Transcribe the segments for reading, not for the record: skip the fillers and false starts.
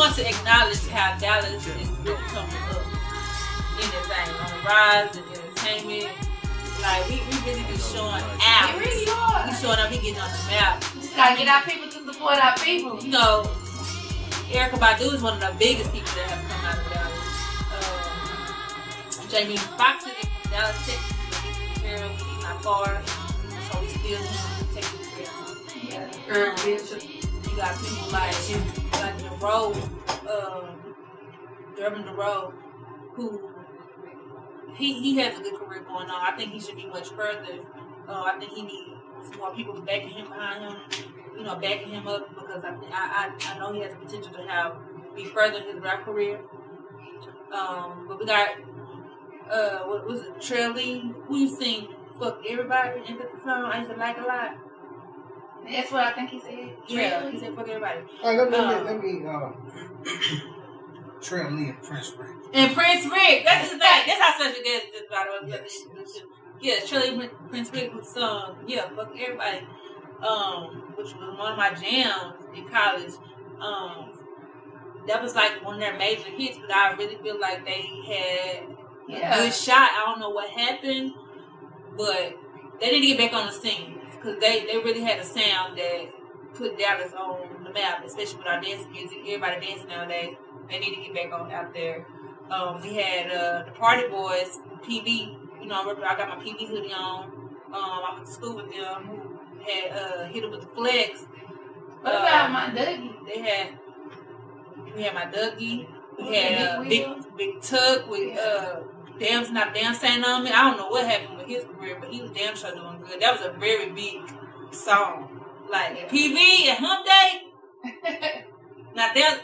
want to acknowledge how Dallas is really coming up in the thing on the rise and entertainment. Like we really be showing out. We really are. We showing up. We getting on the map. Just gotta get our people to support our people. You know, Erykah Badu is one of the biggest people that have come out of Dallas. Jamie Foxx is from Dallas, Texas. He's not far, so we still taking care of him. Yeah. You got people like Durban DeRoe, who he has a good career going on. I think he should be much further. I think he needs more people backing him behind him. You know, backing him up because I know he has the potential to be further in his rap career. But we got what was it, TeLaine, who you sing Fuck Everybody and the song I used to like a lot. That's what I think he said. Yeah, he said Fuck Everybody. Let me TeLaine and Prince Rick. And Prince Rick, that's his name. That's how special guest is about it. Yeah, TeLaine Prince Rick was sung Fuck Everybody. Which was one of my jams in college. That was like one of their major hits, but I really feel like they had a good shot. I don't know what happened, but they need to get back on the scene because they really had a sound that put Dallas on the map, especially with our dance music. Everybody dancing nowadays. They need to get back on out there. We had the Party Boys, PB. You know, I got my PB hoodie on. I went to school with them. Who had hit it with the flex. What about my Dougie? We had my Dougie. We had Big Tuck with Damn Saying On Me. I don't know what happened with his career, but he was damn sure doing good. That was a very big song. Like PV and Hump Day. Now that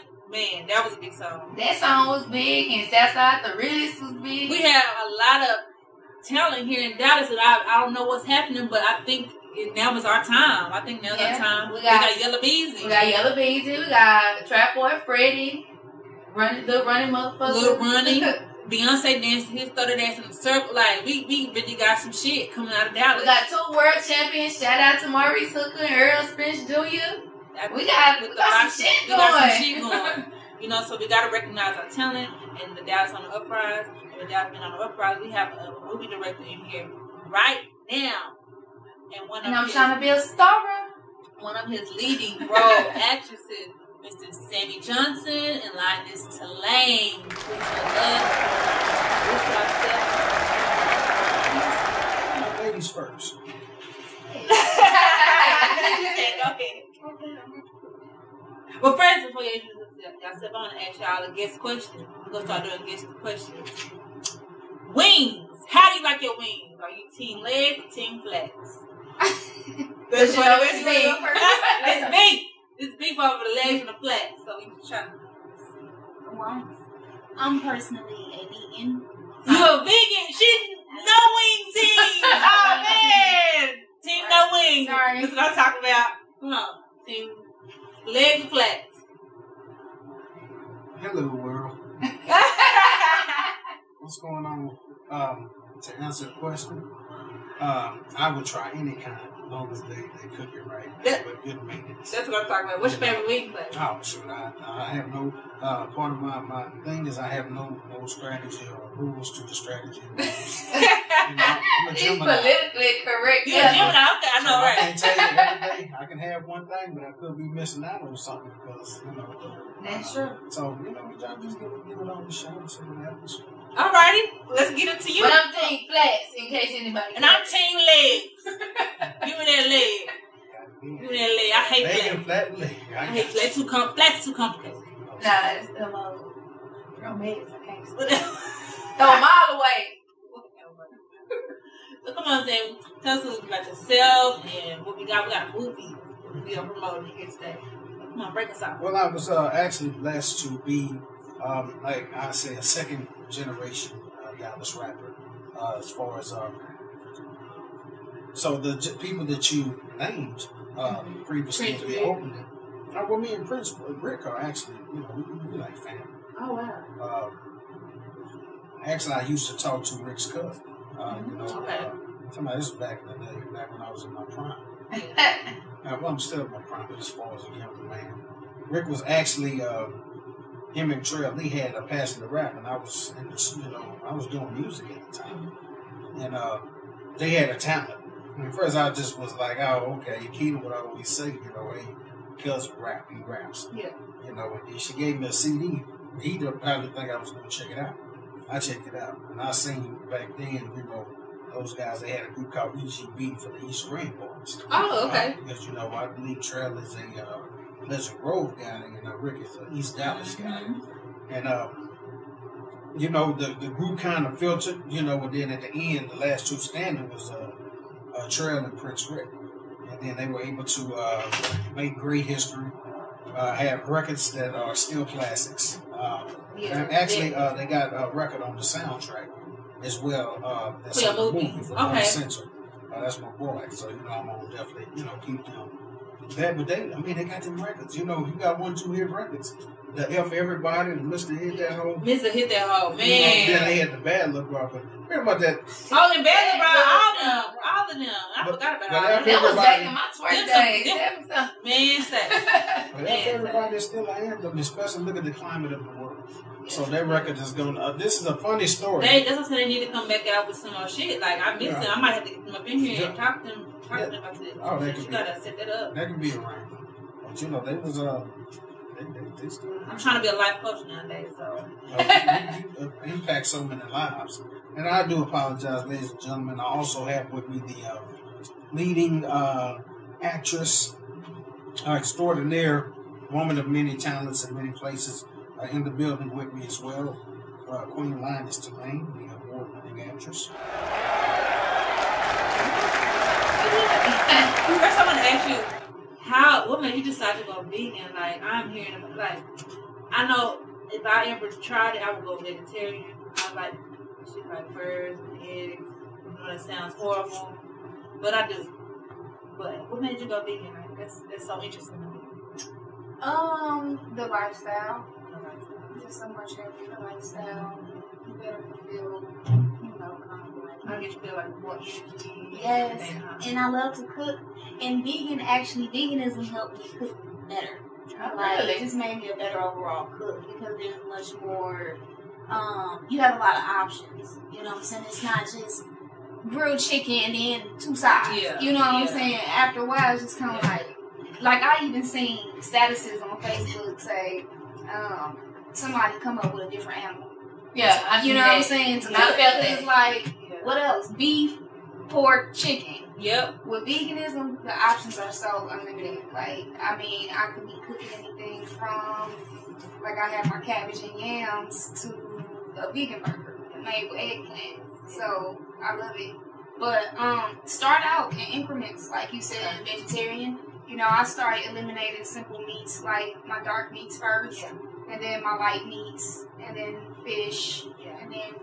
was a big song. That song was big, and Southside the Realest was big. We have a lot of talent here in Dallas, and I don't know what's happening, but I think now is our time. I think now's our time. We got Yellow Beezy. We got Trap Boy Freddie. The running motherfucker. Lil Ronnie. Beyonce dancing, his stutter dancing in the circle. Like, we really got some shit coming out of Dallas. We got 2 world champions. Shout out to Maurice Hooker and Earl Spence Jr. We got some shit going. You know, so we got to recognize our talent and the Dallas on the Uprise. And the Dallas been on the Uprise. We have a movie director in here right now. And I'm trying to be a star. One of his leading role actresses, Mr. Sammie Johnson and Lioness TeLaine. Ladies first. Well, first, before you introduce yourself, I want to ask y'all a guest question. We're going to start doing guest questions. Wings. How do you like your wings? Are you team legs or team flats? That's what it's big. It's big. It's big over the legs and the flats. So we just try to. Well, I'm personally a vegan. You a vegan? She's no wing team. Oh man, team no wing. Sorry. That's what I'm talking about. Come on, team legs and flats. Hello world. What's going on? To answer the question, I would try any kind. As long as they cook it right, with good maintenance. That's what I'm talking about. What's your favorite wing place? Oh, sure. I have no part of my thing is I have no strategy or rules to the strategy. I'm a He's politically correct. You're a Gemini. Okay, I know, right? I can't tell you every day. I can have one thing, but I could be missing out on something because That's true. So we gotta just give it on the show and see what happens. Alrighty, let's get into you. But I'm team flats in case anybody. And I'm team legs. Give me that leg. Give me that leg. I hate flat leg. I hate flats. Flats too complicated. Nah, it's the romance. I can't throw them all away. So come on, Sam. Tell us about yourself and what we got. We got a movie we are promoting here today. Come on, break us out. Well, I was actually blessed to be, like I say, a second generation Dallas rapper. As far as so the people that you named previously to be opening. Well, me and Prince Rick are actually, we like family. Oh wow. Actually, I used to talk to Rick's cousin. Okay. This was back in the day, back when I was in my prime. Well, I'm still in my prime, but as far as a younger man. Rick was actually him and Trey Lee had a passion to rap, and I was, I was doing music at the time, and they had a talent. And at first, I just was like, oh, okay, Keita would always say, hey, Cuz rap, he raps. Yeah. And then she gave me a CD. He didn't probably think I was going to check it out. I checked it out, and I seen back then, those guys, they had a group called EGB for the East Green Boys. Oh, okay. Because, I believe Trell is a Pleasant Grove guy, and Rick is an East Dallas guy. And, the group kind of filtered, and then at the end, the last two standing was Trell and Prince Rick. And then they were able to make great history, have records that are still classics. And actually, they got a record on the soundtrack as well. That's a movie for Quintessential. That's my boy. So, I'm going to definitely, keep them. But they got them records. You got 1-2 hit records. The F Everybody and Mr. Hit That Hole. Mr. Hit That Hole, man. Then they had the Bad Little Bro. But remember about that? Oh, and Bad Little Bro, all of them. I forgot about all of them. That was back in my 20 days. Man, say. But F Everybody is still an anthem, especially look at the climate of the world. So that record is going to... this is a funny story. That's what I'm saying. They need to come back out with some more shit. Like, I missed them. I might have to get them up in here and talk to them about this. Oh, you got to set that up. That could be around. But, they was... They still... I'm trying to be a life coach nowadays, so... you impact so many lives. And I do apologize, ladies and gentlemen. I also have with me the leading actress, extraordinaire, woman of many talents and many places, in the building with me as well, Queen Lioness TeLaine, the award-winning actress. First, I want to ask you, what made you decide to go vegan? Like, I'm hearing, I know if I ever tried it, I would go vegetarian. I like shit like birds and eggs. That sounds horrible, but I do. But what made you go vegan? Like, that's so interesting to me. The lifestyle. Just so much healthier lifestyle. You better feel, I get you feel like what? Yes, and I love to cook. And veganism helped me cook better. It just made me a better overall cook because there's much more. You have a lot of options. You know what I'm saying? It's not just grilled chicken and then 2 sides. Yeah. You know what I'm saying? After a while, it's just kind of like I even seen statuses on Facebook say, somebody come up with a different animal. Yeah, you know what I'm saying? So I felt it's like, what else? Beef, pork, chicken. Yep. With veganism, the options are so unlimited. I could be cooking anything from, I have my cabbage and yams to a vegan burger made with eggplant. So I love it. But start out in increments, like you said, vegetarian. I started eliminating simple meats, like my dark meats first, and then my light meats, and then fish, and then.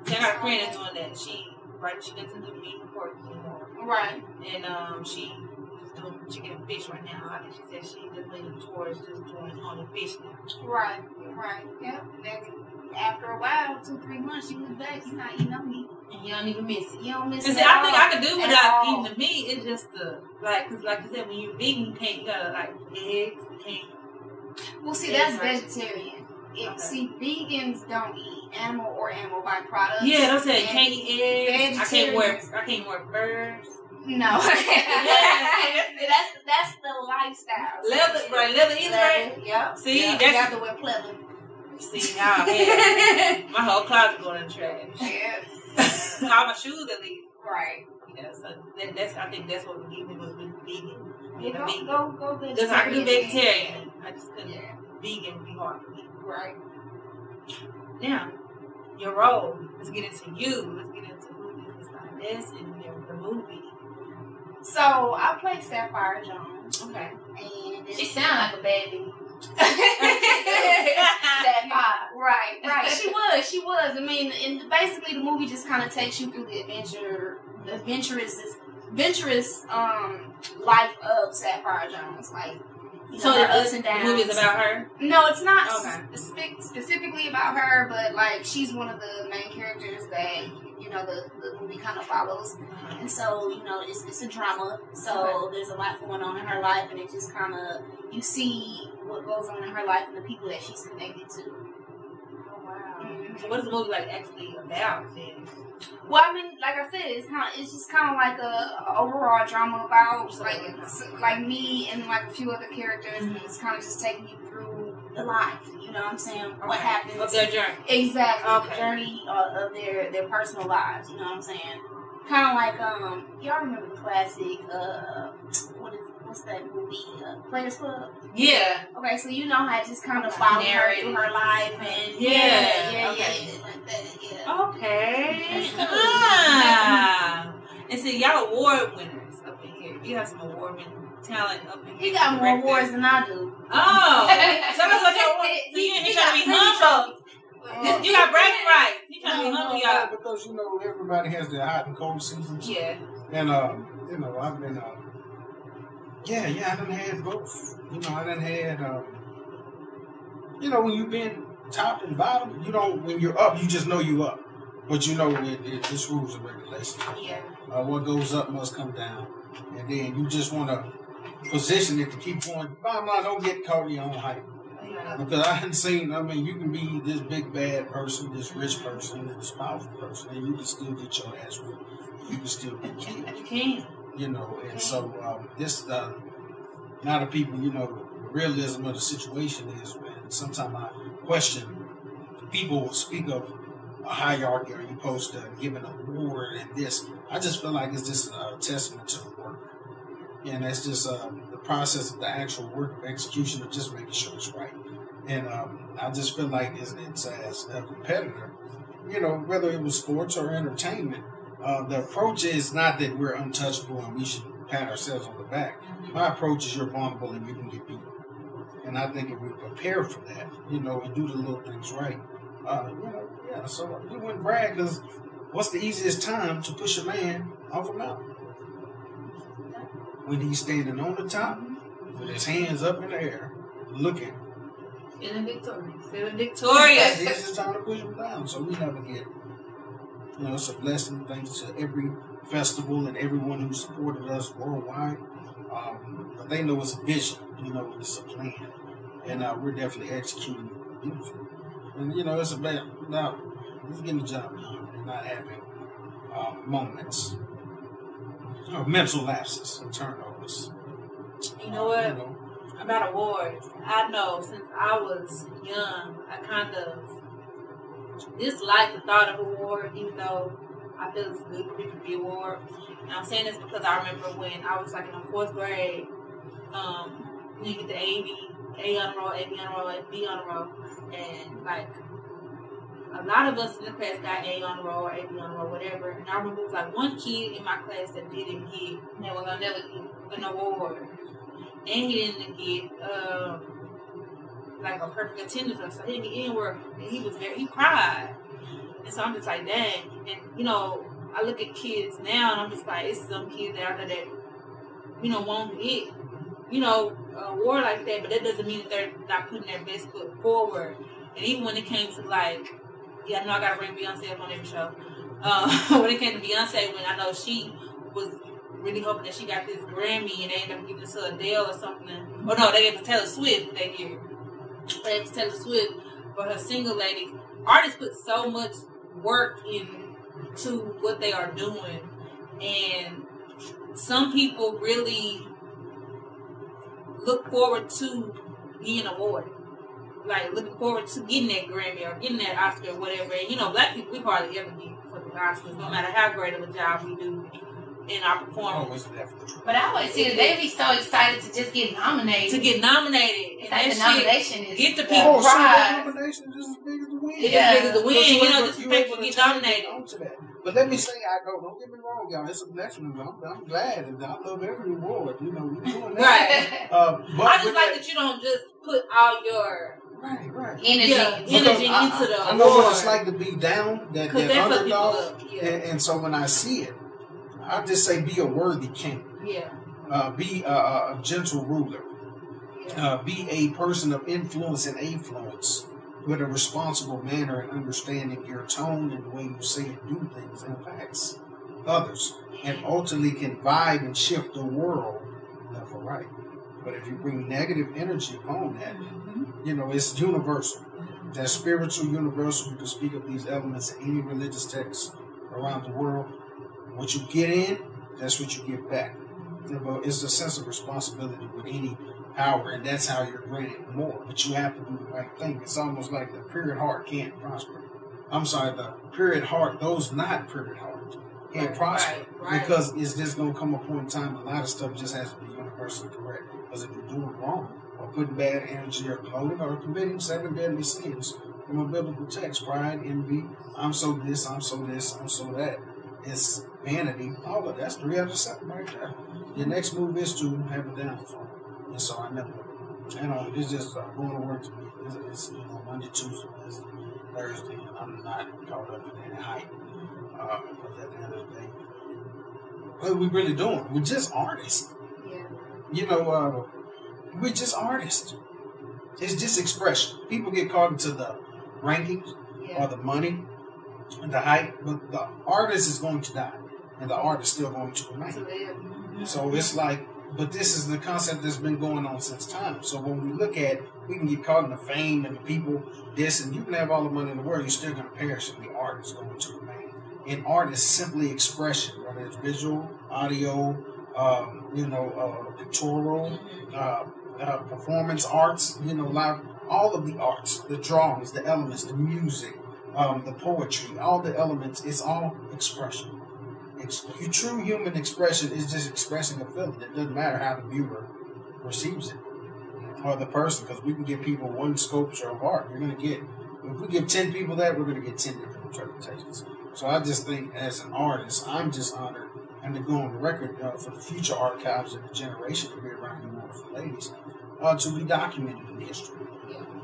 I got a friend that's doing that. She gets into meat and pork anymore. Right. And she's doing chicken and fish right now. I think she said she's just leaning towards just doing only fish now. Right. Yep. After a while, 2-3 months, you look back, you're not eating no meat. And you don't even miss it. You don't miss it. See, I think I could do without eating the meat. It's just because like you said, when you're vegan, you can't eggs, you can't. Well, see, that's vegetarian. See, vegans don't eat animal or animal byproducts. Yeah, that's it. Can't eat eggs. I can't wear birds. No. that's the lifestyle. Leather either. Right? Yep. See, you have to wear pleather. See, now my whole closet going in the trash. Yeah. All my shoes at least. Right. Yeah, so I think that's what we need was vegan. Go vegetarian. Because I can do vegetarian. I just couldn't. Vegan would be hard for me. Right. Now, your role. Let's get into you. Let's get into movies like this and the movie. So I play Sapphire Jones. Okay. And she sounds like a baby. Sapphire. Right. She was. I mean, and basically the movie just kind of takes you through the adventurous life of Sapphire Jones. So her ups and downs. Movie is about her? No, it's not specifically about her, but like she's one of the main characters that the movie kind of follows. And so it's a drama. So there's a lot going on in her life, and it just kind of you see what goes on in her life and the people that she's connected to. Oh wow! So what is the movie like actually about then? Well, I mean, like I said, it's just kind of like a overall drama about like me and like a few other characters, and it's kind of just taking you through the life. You know what I'm saying? What happens of their journey? Exactly, the journey of their personal lives. You know what I'm saying? Kind of like y'all remember the classic what's that movie? Players Club. Yeah. Okay, so how it just kind of followed her through her life and yeah. Okay. And see, y'all award winners up in here. You have some award winning talent up in here. He got more awards than I do. Oh, so that's what y'all want. You trying to be humble. You got bragging rights. You trying to be humble, y'all. Because everybody has their hot and cold seasons. Yeah. And I've been I done had both. I done had when you've been top and bottom, when you're up, you just know you up. But it's rules and regulations. Yeah. What goes up must come down. And then you just want to position it to keep going. Bottom line, don't get caught in your own hype. Because I hadn't seen, you can be this big bad person, this rich person, this powerful person, and you can still get your ass whipped. You can still get killed. You can. And so this, now the people, the realism of the situation is, man, sometimes I question, people speak of a hierarchy, are you supposed to give an award and this? I just feel like it's just a testament to the work. And that's just the process of the actual work of execution of just making sure it's right. And I just feel like it's as a competitor, whether it was sports or entertainment, the approach is not that we're untouchable and we should pat ourselves on the back. My approach is you're vulnerable and you can get beat. And I think if we prepare for that, and do the little things right, so we wouldn't brag because what's the easiest time to push a man off a mountain? When he's standing on the top with his hands up in the air, looking. Feeling victorious. It's the easiest time to push him down. So we never get, it's a blessing. Thanks to every festival and everyone who supported us worldwide. But they know it's a vision, it's a plan. And we're definitely executing beautifully. And, it's about, now, let's get the job done and not having moments, mental lapses and turnovers. You know what? About awards, I know since I was young, I kind of dislike the thought of award, even though I feel it's good for people to be award. And I'm saying this because I remember when I was like in the 4th grade, you get the A on roll, A, B on roll, and B on roll. And like a lot of us in the class got A on roll or A, B on roll, whatever. And I remember it was like one kid in my class that didn't get, that was never get an award. And he didn't get like a perfect attendance, so he didn't get anywhere. And he cried. And so I'm just like, dang. And I look at kids now, and I'm just like, it's some kids out there that won't get an award like that, but that doesn't mean that they're not putting their best foot forward. And even when it came to I know I gotta bring Beyonce up on every show. When it came to Beyonce, when I know she was really hoping that she got this Grammy and they ended up giving it to Adele or something. Oh no, they gave it to Taylor Swift that year. They gave it to Taylor Swift for her single lady. Artists put so much work into what they are doing, and some people really look forward to being awarded. Like looking forward to getting that Grammy or getting that Oscar or whatever. And black people, we hardly ever get for the Oscars, no matter how great of a job we do in our performance. But I always see that they be so excited to just get nominated. And like the nomination is get the people pride. The nomination is as big as the win. It's as big as the win. Just to make you get nominated. But let me say, don't get me wrong, y'all. It's a blessing. I'm glad, and I love every award. We're doing that. Right. But I just like that you don't just put all your energy into the award. I know what it's like to be down, that underdog. And so when I see it, I just say be a worthy king. Yeah. Be a gentle ruler. Be a person of influence and affluence with a responsible manner and understanding your tone and the way you say and do things impacts others and ultimately can vibe and shift the world left or right. But if you bring negative energy upon that, you know, it's universal. That spiritual universal, you can speak of these elements in any religious text around the world. What you get in, that's what you get back. You know, it's a sense of responsibility with any power, and that's how you're granted more. But you have to do the right thing. It's almost like the pure at heart can't prosper. I'm sorry, the pure at heart, those not pure at heart, can't prosper. Because it's just going to come a point in time, a lot of stuff just has to be universally correct. Because if you're doing wrong, or putting bad energy or clothing, or committing 7 deadly sins from a biblical text, pride, envy, I'm so this, I'm so this, I'm so that. It's vanity, all of that's 3 out of 7 right there. Your next move is to have a downfall. And so I never, you know, it's just going to work to me. It's you know, Monday, Tuesday, Wednesday, Thursday, and I'm not caught up in any hype. But at the end of the day, what are we really doing? We're just artists. Yeah. You know, we're just artists. It's just expression. People get caught into the rankings or the money, the hype, but the artist is going to die, and the art is still going to remain. So it's like, but this is the concept that's been going on since time. So when we look at, we can get caught in the fame and the people, this, and you can have all the money in the world, you're still going to perish, and the art is going to remain. And art is simply expression, whether it's visual, audio, you know, pictorial, performance arts, you know, live, all of the arts, the drawings, the elements, the music, the poetry, all the elements, it's all expression. Your true human expression is just expressing a feeling. It doesn't matter how the viewer receives it or the person, because we can give people one sculpture of art. You're going to get, if we give 10 people that, we're going to get 10 different interpretations. So I just think as an artist, I'm just honored and to go on the record for the future archives of the generation to be around you wonderful ladies to be documented in history.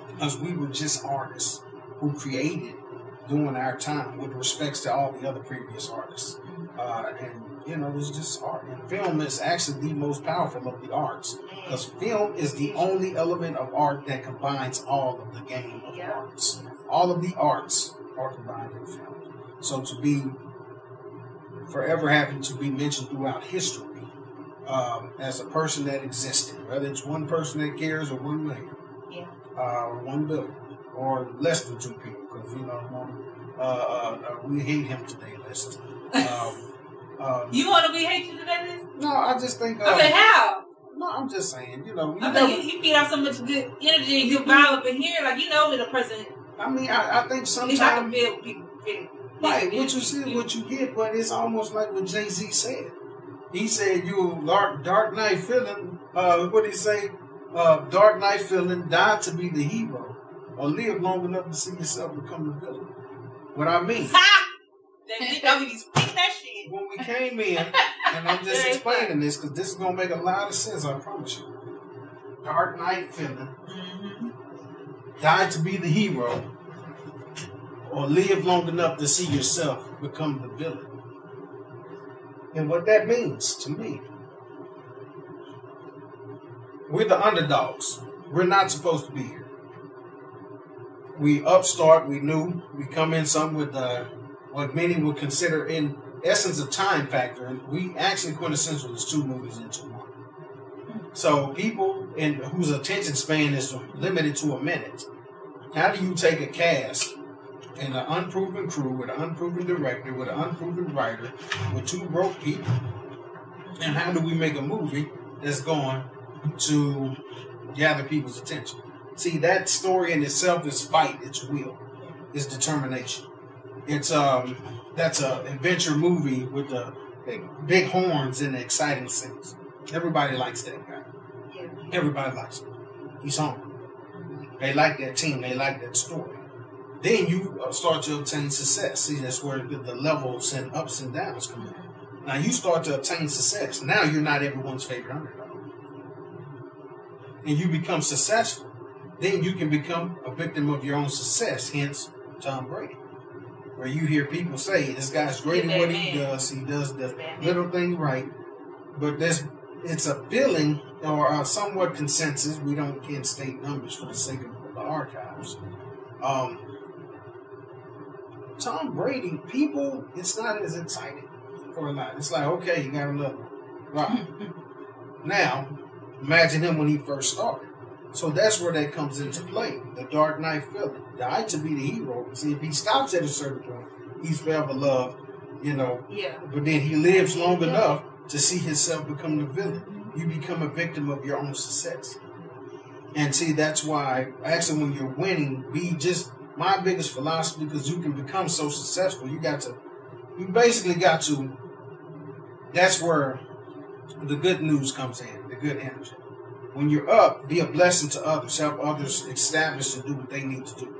Because we were just artists who created during our time with respects to all the other previous artists. And, you know, it's just art. And film is actually the most powerful of the arts. Because film is the only element of art that combines all of the game of arts. All of the arts are combined in film. So to be forever having to be mentioned throughout history as a person that existed, whether it's one person that cares or 1 million, or 1 billion, or less than 2 people, because, you know, we hate him today list. You want to be hated today list? No, I just think. I mean, how? No, I'm just saying, you know. I mean, you feed off so much good energy and good vibe up in here, like, you know, with a person. I mean, I think sometimes. I can feel people. Right, what you see, what you get, but it's almost like what Jay-Z said. He said, "You dark night feeling." What did he say? Dark night feeling, die to be the hero, or live long enough to see yourself become the villain. What I mean. That shit. When we came in, and I'm just explaining this because this is gonna make a lot of sense. I promise you. Dark night feeling, die to be the hero, or live long enough to see yourself become the villain. And what that means to me, we're the underdogs. We're not supposed to be here. We upstart, we new, we come in some with what many would consider in essence a time factor. And we actually, Quintessential is 2 movies into 1. So people whose attention span is limited to a minute, how do you take a cast and an unproven crew with an unproven director, with an unproven writer, with 2 broke people, and how do we make a movie that's going to gather people's attention? See, that story in itself is fight, it's will, it's determination. It's that's an adventure movie with the big horns and the exciting scenes. Everybody likes that guy. Everybody likes him. He's hungry. They like that team. They like that story. Then you start to obtain success. See, that's where the levels and ups and downs come in. Now you start to obtain success. Now you're not everyone's favorite underdog. And you become successful. Then you can become a victim of your own success, hence Tom Brady. Where you hear people say, this guy's great at what he does the little thing right, but it's a feeling or a somewhat consensus. We can't state numbers for the sake of the archives. Tom Brady, people, it's not as exciting for a lot. It's like, okay, you got another one. Right. Now, imagine him when he first started. So that's where that comes into play. The Dark Knight feeling. Died to be the hero. See, if he stops at a certain point, he's forever loved, you know. Yeah. But then he lives long enough to see himself become the villain. You become a victim of your own success. And see, that's why, actually, when you're winning, be just my biggest philosophy, because you can become so successful, you basically got to, that's where the good news comes in, the good energy. When you're up, be a blessing to others, help others establish and do what they need to do.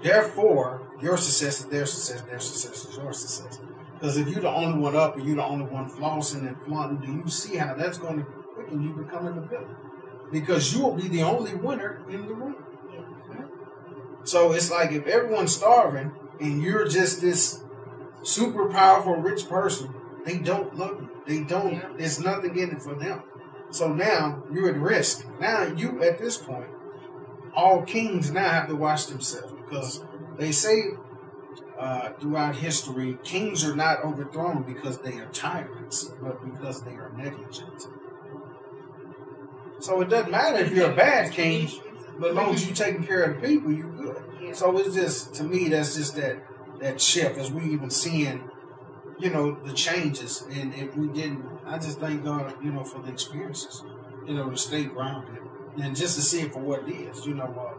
Therefore, your success is their success, their success is your success. Because if you're the only one up and you're the only one flossing and flaunting, do you see how that's going to quicken you becoming the villain? Because you will be the only winner in the room. So it's like if everyone's starving and you're just this super powerful, rich person, they don't love you. They don't, there's nothing in it for them. So now you're at risk. Now you, at this point, all kings now have to watch themselves, because they say throughout history, kings are not overthrown because they are tyrants, but because they are negligent. So it doesn't matter if you're a bad king, but as long as you're taking care of the people, you're good. Yeah. So it's just, to me, that's just that shift, as we even seeing, you know, the changes. And if we didn't, I just thank God, you know, for the experiences, you know, to stay grounded and just to see it for what it is. You know,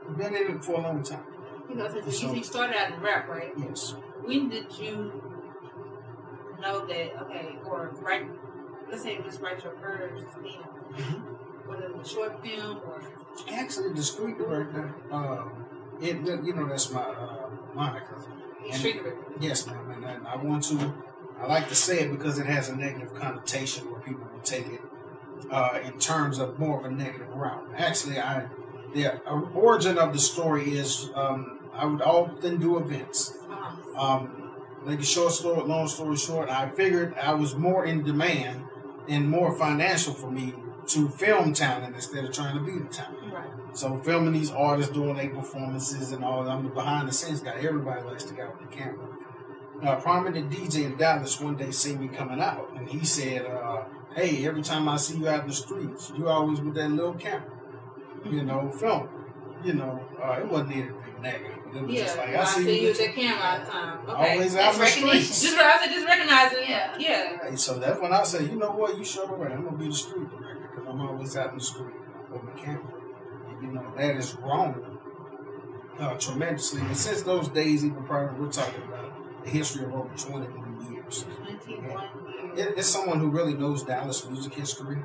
I've been in it for a long time. You know, since you started out in rap, right? Yes. When did you know that, okay, or write, let's say just write your first film, whether it was a short film or... Actually, the street director, you know, that's my moniker. Street director. Yes, ma'am. And I like to say it because it has a negative connotation where people will take it in terms of more of a negative route. Actually, the origin of the story is I would often do events. Like a long story short, I figured I was more in demand and more financial for me to film talent instead of trying to be the talent. Right. So filming these artists doing their performances and all, I'm the behind the scenes guy. Everybody likes to get with the camera. A prominent DJ in Dallas one day seen me coming out, and he said, hey, every time I see you out in the streets, you always with that little camera, you know, film. You know, it wasn't anything negative. It was just like, I see you with that camera all the time. Okay. Always out in the streets. Just recognize it. Yeah. Hey, so that's when I say, you know what, you show the way. I'm going to be the street director, because I'm always out in the street with my camera. And, you know, that is grown tremendously. And since those days, even prior, we're talking about the history of over 21 years. 21 years. It's someone who really knows Dallas music history,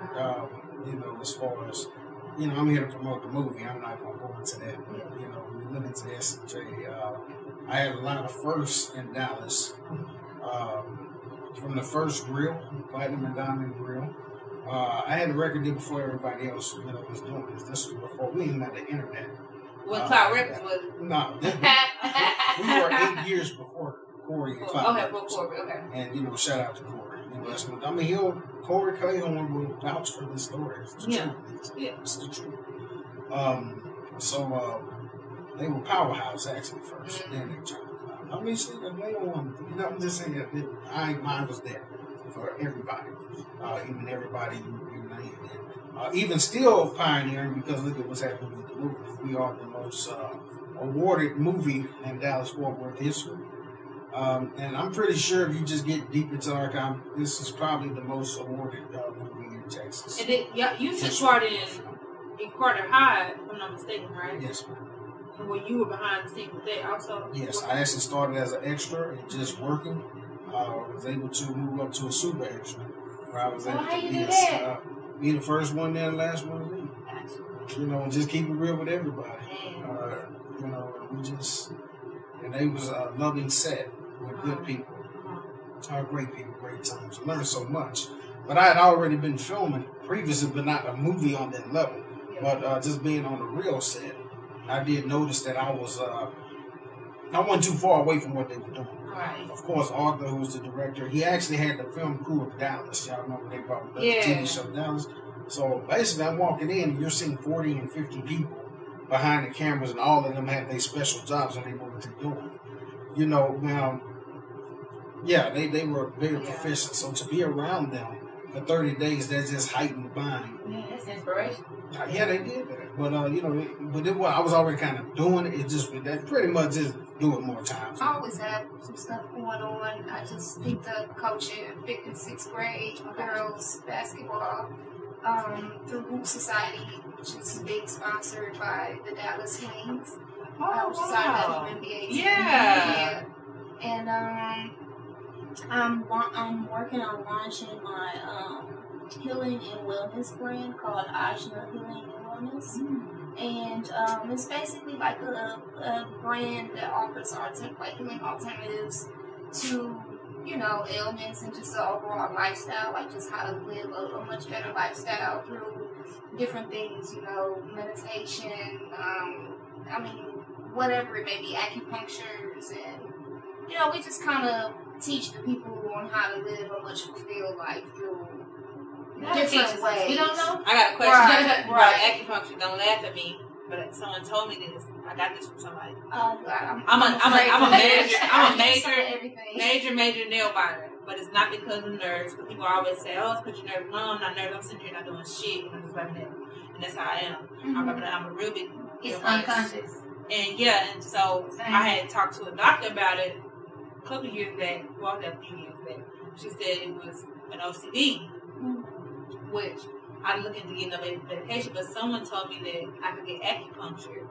you know, as far as, you know, I'm here to promote the movie. I'm not going to go into that. But, you know, we look into S.E.J. I had a lot of firsts in Dallas. From the first grill, Platinum and Diamond Grill. I had a record deal before everybody else, you know, was doing this. This was before we even had the internet. What Cloud Records was it? No. We were 8 years before Corey and Cloud Records. Okay. And, you know, shout out to Corey. You know, that's what, I mean, Corey Clayhorn will vouch for this story. It's the truth. It's the truth. So they were Powerhouse actually first. Then they turned to Cloud. I mean, see, they don't want, you know, I'm just saying that mine was there for everybody. Even everybody you named. Even still pioneering, because look at what's happening with the movie. We are the most awarded movie in Dallas-Fort Worth history. And I'm pretty sure if you just get deep into archive, this is probably the most awarded movie in Texas. And you started in Carter High, if I'm not mistaken, right? Yes, ma'am. And when you were behind the scenes with that also? Yes, I actually started as an extra and just working. I was able to move up to a super extra, where I was able to be the first one there, the last one to leave. You know, and just keep it real with everybody. You know, and they was a loving set with good people. Great people, great times. Learned so much. But I had already been filming previously, but not a movie on that level. But just being on the real set, I did notice that I was I wasn't too far away from what they were doing. Right. Of course, Arthur, who's the director, he actually had the film crew of Dallas. Y'all remember they brought the TV show Dallas? So basically, I'm walking in, you're seeing 40 and 50 people behind the cameras, and all of them have their special jobs and they know what they're doing. You know, now, yeah, they were very proficient. So to be around them for 30 days, that just heightened the bonding. Yeah, that's inspiration. Yeah, they did that. But, you know, I was already kind of doing it. It just, that pretty much just do it more times. I always have some stuff going on. I just picked up coaching, 5th and 6th grade girls basketball through Hoop Society, which is being sponsored by the Dallas Wings. Which is our WNBA team. Yeah. And I'm working on launching my healing and wellness brand called Ajna Healing and Wellness. And it's basically like a brand that offers healing alternatives to, you know, ailments and just the overall lifestyle, like just how to live a much better lifestyle through different things, you know, meditation, I mean, whatever it may be, acupunctures, and, you know, we just kind of teach the people on how to live a much fulfilled life through different ways. We don't know. I got a question about acupuncture. Don't laugh at me, but someone told me this. I got this from somebody. Oh God, I'm a major nail biter, but it's not because of nerves. Because people always say, "Oh, it's because you're nervous." No, I'm not nervous. I'm sitting here not doing shit. I'm just like that, and that's how I am. I'm a real big. It's unconscious. And so I had talked to a doctor about it a couple years back. Well, a few years back. She said it was an OCD, which I'm looking to get no medication. But someone told me that I could get acupuncture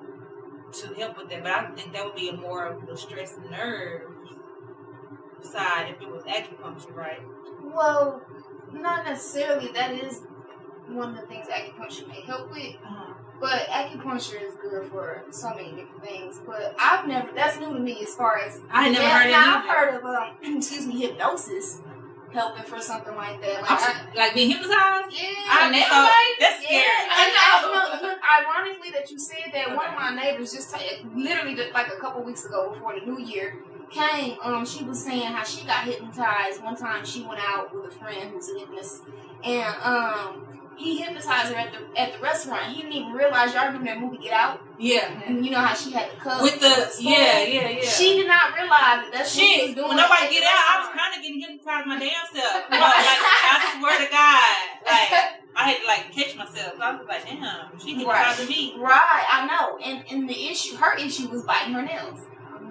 to help with that. But I think that would be a more of the stress and nerve side if it was acupuncture, right? Well, not necessarily. That is one of the things acupuncture may help with. But acupuncture is good for so many different things. But that's new to me as far as I never heard of it. I've heard of hypnosis helping for something like that. Like being hypnotized? Yeah. That's scary. Look, ironically that you said that, one of my neighbors just literally like a couple weeks ago before the new year came, she was saying how she got hypnotized. One time she went out with a friend who's a hypnotist, and he hypnotized her at the restaurant. He didn't even realize. Y'all remember that movie Get Out? Yeah. And you know how she had the cup with the yeah. She did not realize that that's what she was doing. When nobody get out, I was kind of getting hypnotized my damn self. I swear to God, I had to catch myself. I was like, damn, she hypnotizing me. Right, I know. And her issue was biting her nails.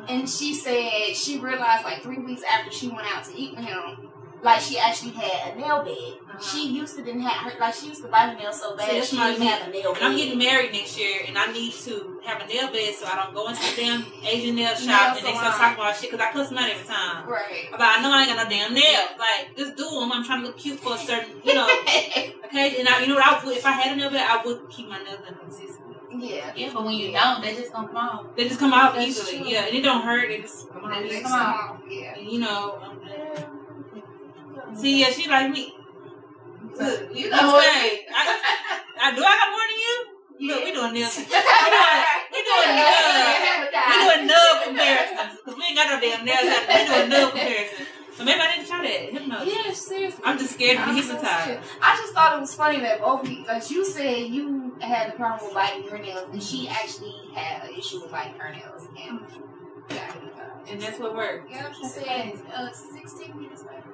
And she said she realized 3 weeks after she went out to eat with him, she actually had a nail bed. She used to didn't have her, she used to bite her nails so bad she didn't have a nail bed. And I'm getting married next year, and I need to have a nail bed so I don't go into the damn Asian nail shop and they start talking about shit because I cuss them out every time. Right. But I know I ain't got no damn nails. Just do them. I'm trying to look cute for a certain, okay. And you know what I would, if I had a nail bed, I would keep my nails in consistently. Yeah, but when you don't, they just don't come out. They just come out easily. True. Yeah, and it don't hurt. They just come out. Yeah. And, see, yeah, she like me. Look, you know what? I got more than you? Look, we doing nails. We doing nub comparisons. Because we ain't got no damn nails. We doing nub comparisons. So maybe I didn't try that. Hypnosis. Yeah, seriously. I'm just scared to be hypnotized. I just thought it was funny that both of you, you said you had a problem with biting your nails, and she actually had an issue with biting her nails. And that's what worked. Yeah, she said 16 years later,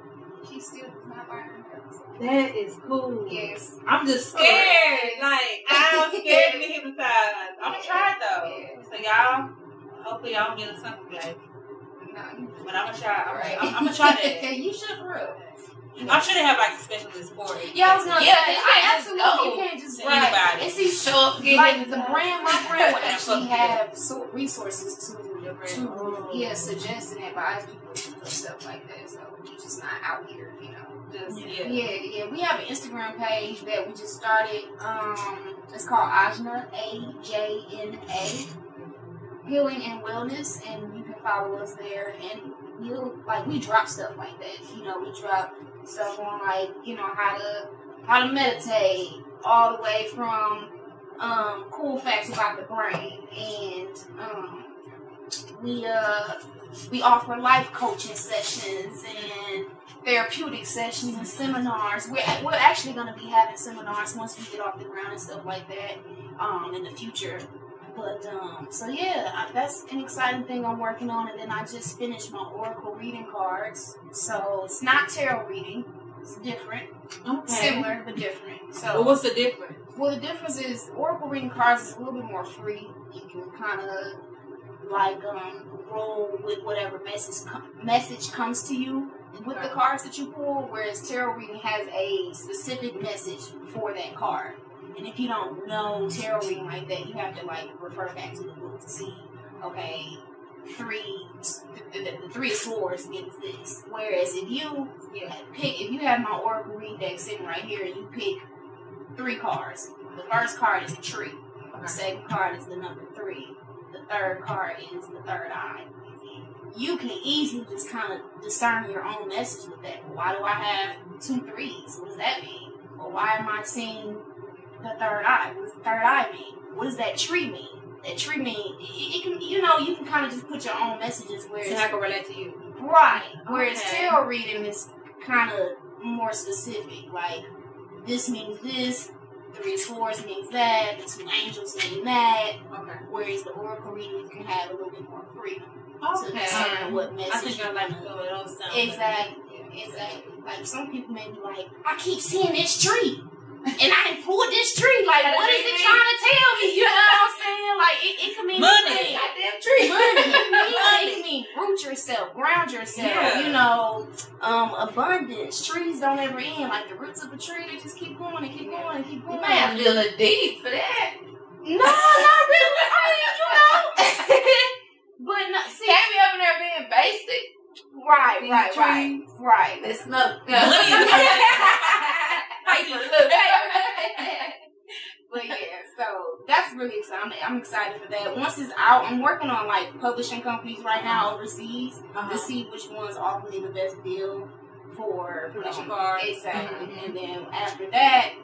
she still does not bite her nails. That is cool. Yes. I'm just scared. I'm scared to be hypnotized. I'm going to try it, though. Yeah. So, y'all, hopefully y'all get something today. But I'm going to try. All right. I'm going to try that. You should, for real. I'm sure they have specialists for it. Yeah, I was gonna say, I absolutely you can't just anybody. And see, the brand, my brand would actually have resources to suggest and advise people to do stuff like that. So it's just not out here, Yeah. We have an Instagram page that we just started. It's called Ajna, AJNA, Healing and Wellness, and you can follow us there. And we drop stuff like that. We drop stuff on how to meditate, all the way from cool facts about the brain and we offer life coaching sessions and therapeutic sessions and seminars. We're actually going to be having seminars once we get off the ground and stuff like that in the future. But so yeah, that's an exciting thing I'm working on. And then I just finished my Oracle reading cards. So it's not tarot reading. It's different. Okay. Similar but different. So well, what's the difference? Well, the difference is Oracle reading cards is a little bit more free. You can kind of like roll with whatever message comes to you with the cards that you pull, whereas tarot reading has a specific message for that card. And if you don't know tarot reading like that, you have to like refer back to the book to see, okay, the Three of Swords means this. Whereas if you have my Oracle reading deck sitting right here and you pick 3 cards, the first card is a tree, the second card is the number 3, the third card is the third eye. You can easily just kind of discern your own message with that. Why do I have 2 3s? What does that mean? Or why am I seeing the third eye? What does the third eye mean? What does that tree mean? That tree mean, it can, you can kind of just put your own messages where it's not going to relate to you. Right. Whereas tarot reading is kind of more specific. Like, this means this, 3 of Swords means that, the 2 angels mean that. Okay. Whereas the Oracle reading, you can have a little bit more freedom to discern what message. I think I like to go it all sound. Exactly. Like, some people may be like, I keep seeing this tree. And I pulled this tree. Like, what is it trying to tell me? You know what I'm saying? Like, it can mean money. Goddamn tree. Money. It can mean root yourself, ground yourself. Abundance. Trees don't ever end. Like, the roots of a tree, they just keep going and keep going and keep going. You might have to be a little deep for that. No, not really. I mean, But no, see, can't be over there being basic. Right. Let's smoke. But yeah, so that's really exciting. I'm excited for that. Once it's out, I'm working on like publishing companies right now overseas to see which ones offer me the best deal for publishing cards. Exactly. And then after that,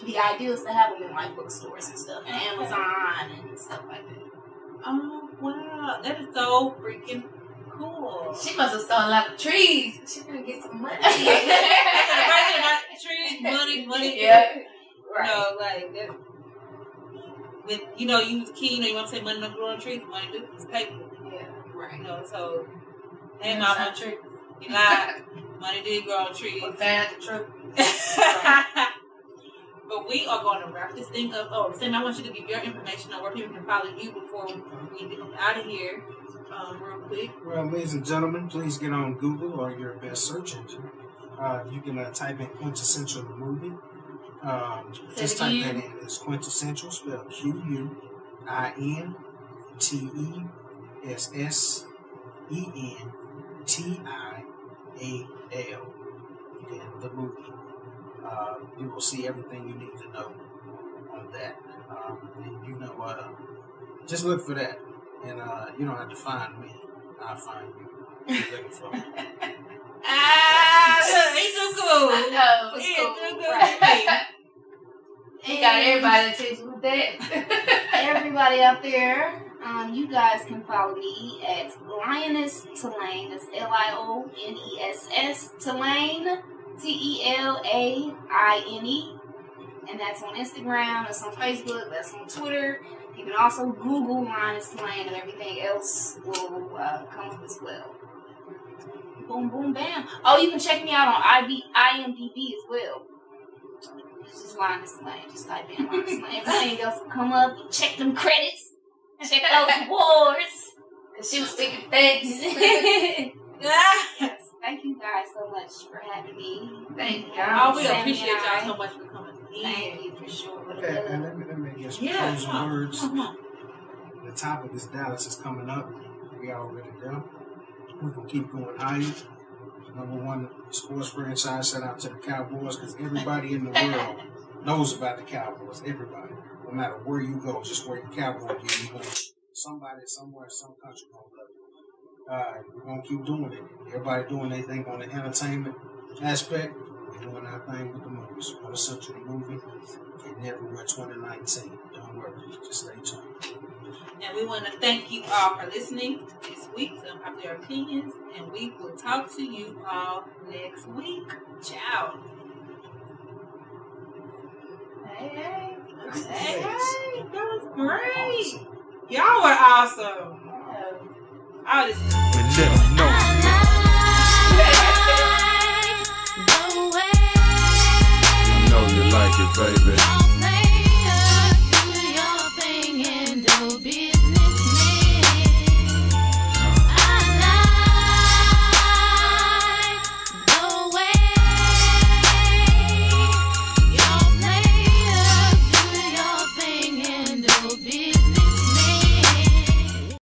the idea is to have them in like bookstores and stuff, and Amazon and stuff like that. Oh wow, that is so freaking cool. She must have sold a lot of trees. She's gonna get some money. Trees, money. Yeah. Right. You know, like that. When you was a kid, you want to say money don't grow on trees. Money do is paper. Yeah. Right. So hey, mama, tree. You lied. Money did grow on trees. We found the truth. But we are going to wrap this thing up. Oh, Sammie, I want you to give your information on where people can follow you before we get out of here. Real quick. Well, ladies and gentlemen, please get on Google or your best search engine. You can type in Quintessential the movie. Just type that in. It's Quintessential, spelled QUINTESSENTIAL. And the movie. You will see everything you need to know on that. Just look for that. And you don't have to find me. I'll find you. You're looking for me. He's so cool. I know. He's so cool. He got everybody attention with that. Everybody out there, you guys can follow me at Lioness TeLaine. That's LIONESS TeLaine, TELAINE. And that's on Instagram, that's on Facebook, that's on Twitter. You can also Google Lioness TeLaine and everything else will come up as well. Boom, boom, bam. Oh, you can check me out on IMDb as well. It's just Lioness TeLaine. Just type in Lioness TeLaine. Everything else will come up. Check them credits. Check those awards. She was speaking thanks. Yes. Thank you guys so much for having me. Thank you. Oh, we appreciate y'all so much for coming. Thank you for sure. Okay, and let me get some closing words. The topic is Dallas is coming up. We already know. We're going to keep going higher. #1 sports franchise. Shout out to the Cowboys, because everybody in the world knows about the Cowboys. Everybody. No matter where you go, just wear your Cowboy gear. You know, somebody, somewhere, some country going to love you. We're going to keep doing it. Everybody doing their thing on the entertainment aspect. We're doing our thing with the movies. Quintessential the movie. And everywhere 2019. Don't worry. Just stay tuned. And we want to thank you all for listening this week to Unpopular Opinions. And we will talk to you all next week. Ciao. Hey. That was great. Y'all were awesome. All this. You know you like it, baby.